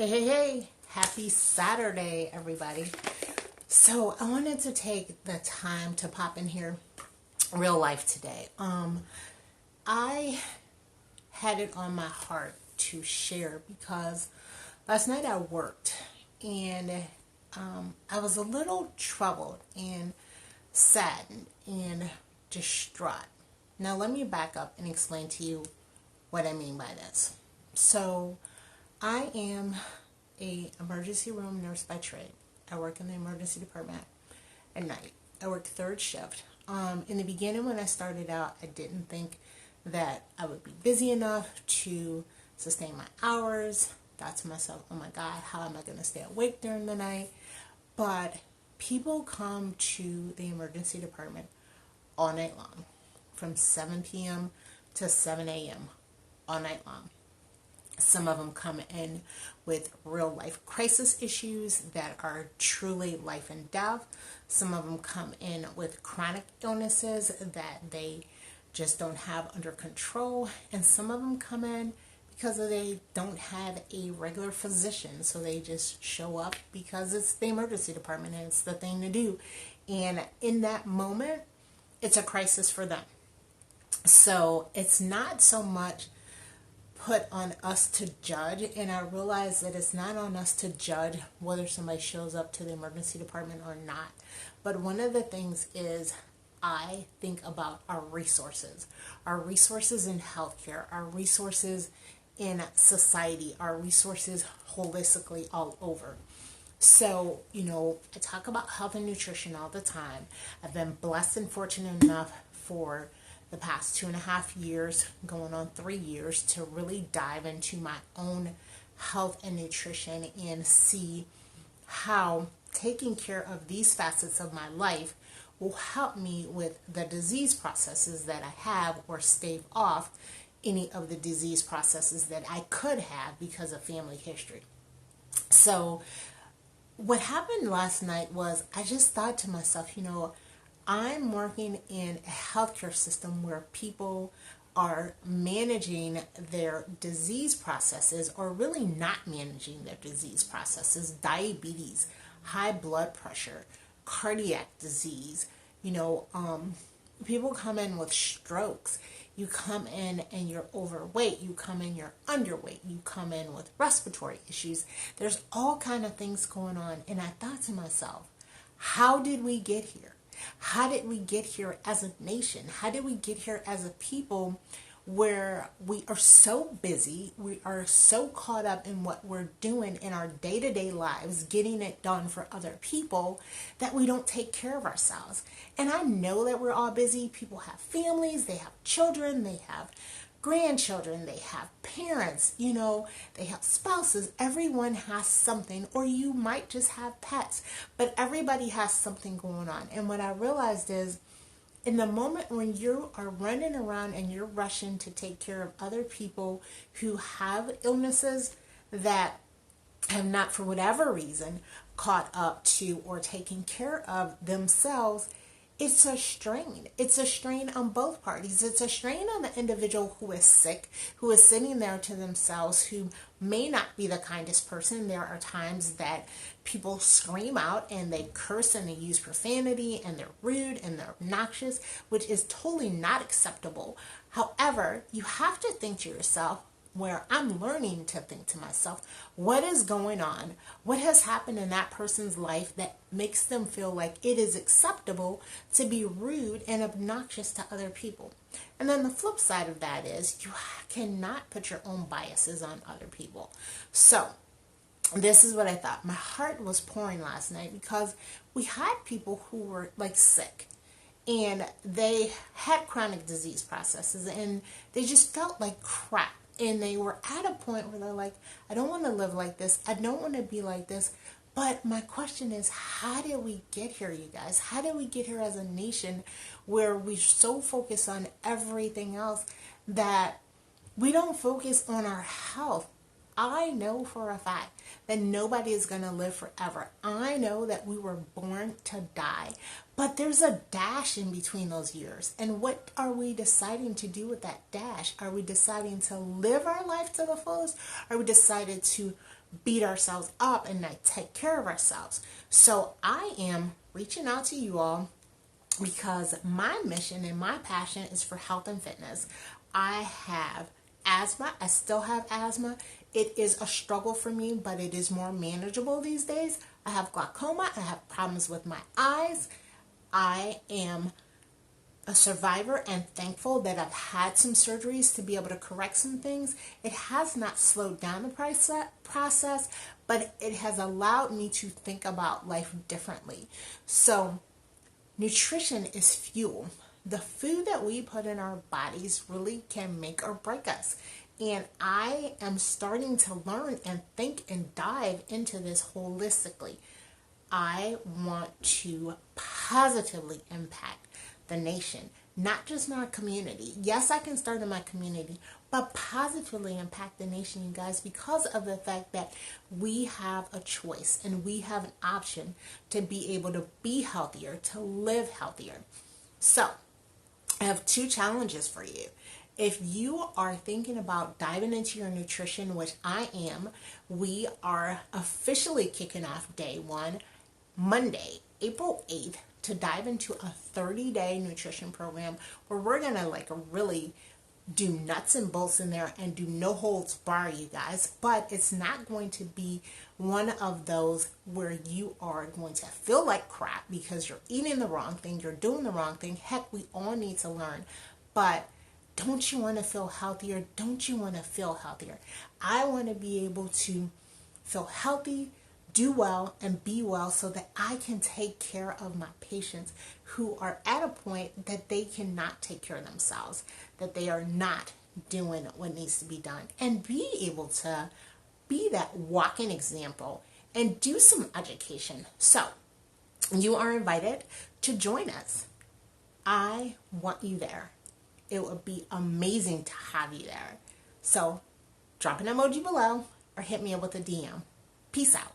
Hey, happy Saturday, everybody. So I wanted to take the time to pop in here real life today. I had it on my heart to share because last night I worked and I was a little troubled and saddened and distraught. Now let me back up and explain to you what I mean by this. So I am a emergency room nurse by trade. I work in the emergency department at night. I work third shift. In the beginning when I started out, I didn't think that I would be busy enough to sustain my hours. Thought to myself, oh my God, how am I going to stay awake during the night? But people come to the emergency department all night long, from 7 p.m. to 7 a.m. all night long. Some of them come in with real life crisis issues that are truly life and death. Some of them come in with chronic illnesses that they just don't have under control. And some of them come in because they don't have a regular physician. So they just show up because it's the emergency department and it's the thing to do. And in that moment, it's a crisis for them. So it's not so much put on us to judge, and I realize that it's not on us to judge whether somebody shows up to the emergency department or not. But one of the things is I think about our resources in healthcare, our resources in society, our resources holistically all over. So, I talk about health and nutrition all the time. I've been blessed and fortunate enough for the past 2.5 years, going on 3 years, to really dive into my own health and nutrition and see how taking care of these facets of my life will help me with the disease processes that I have or stave off any of the disease processes that I could have because of family history. So what happened last night was I just thought to myself, I'm working in a healthcare system where people are managing their disease processes or really not managing their disease processes, diabetes, high blood pressure, cardiac disease, people come in with strokes. You come in and you're overweight. You come in, you're underweight. You come in with respiratory issues. There's all kind of things going on. And I thought to myself, how did we get here? How did we get here as a nation? How did we get here as a people where we are so busy, we are so caught up in what we're doing in our day-to-day lives, getting it done for other people, that we don't take care of ourselves? And I know that we're all busy. People have families, they have children, they have grandchildren, they have parents, they have spouses. Everyone has something, or you might just have pets, but everybody has something going on. And what I realized is, in the moment when you are running around and you're rushing to take care of other people who have illnesses that have not, for whatever reason, caught up to or taken care of themselves, it's a strain. It's a strain on both parties. It's a strain on the individual who is sick, who is sitting there to themselves, who may not be the kindest person. There are times that people scream out and they curse and they use profanity and they're rude and they're obnoxious, which is totally not acceptable. However, you have to think to yourself, where I'm learning to think to myself, what is going on? What has happened in that person's life that makes them feel like it is acceptable to be rude and obnoxious to other people? And then the flip side of that is you cannot put your own biases on other people. So this is what I thought. My heart was pouring last night because we had people who were sick. And they had chronic disease processes and they just felt like crap. And they were at a point where they're like, I don't want to live like this. I don't want to be like this. But my question is, how did we get here, you guys? How did we get here as a nation where we're so focused on everything else that we don't focus on our health? I know for a fact that nobody is going to live forever. I know that we were born to die, but there's a dash in between those years. And what are we deciding to do with that dash? Are we deciding to live our life to the fullest? Are we decided to beat ourselves up and not take care of ourselves. So I am reaching out to you all because my mission and my passion is for health and fitness. I have asthma. I still have asthma. It is a struggle for me, but it is more manageable these days. I have glaucoma. I have problems with my eyes. I am a survivor and thankful that I've had some surgeries to be able to correct some things. It has not slowed down the process, but it has allowed me to think about life differently. So nutrition is fuel. The food that we put in our bodies really can make or break us. And I am starting to learn and think and dive into this holistically. I want to positively impact the nation, not just my community. Yes, I can start in my community, but positively impact the nation, you guys, because of the fact that we have a choice and we have an option to be able to be healthier, to live healthier. So, I have 2 challenges for you. If you are thinking about diving into your nutrition, which I am, we are officially kicking off day 1, Monday, April 8th, to dive into a 30-day nutrition program where we're going to really do nuts and bolts in there and do no holds bar, you guys. But it's not going to be one of those where you are going to feel like crap because you're eating the wrong thing, you're doing the wrong thing. Heck, we all need to learn. But don't you want to feel healthier? Don't you want to feel healthier? I want to be able to feel healthy, do well, and be well so that I can take care of my patients who are at a point that they cannot take care of themselves, that they are not doing what needs to be done, and be able to be that walking example and do some education. So you are invited to join us. I want you there. It would be amazing to have you there. So drop an emoji below or hit me up with a DM. Peace out.